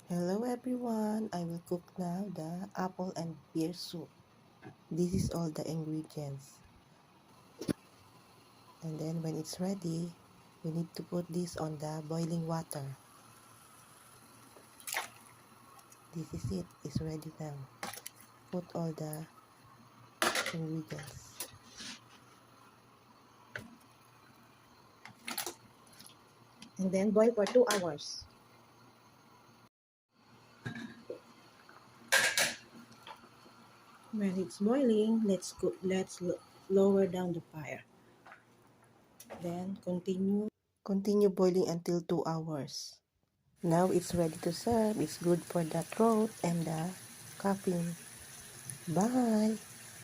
Hello everyone, I will cook now the apple and pear soup. This is all the ingredients. And then when it's ready, we need to put this on the boiling water. This is it, it's ready now. Put all the ingredients. And then boil for 2 hours. When it's boiling, let's lower down the fire. Then continue boiling until 2 hours. Now it's ready to serve. It's good for the throat and the coughing. Bye!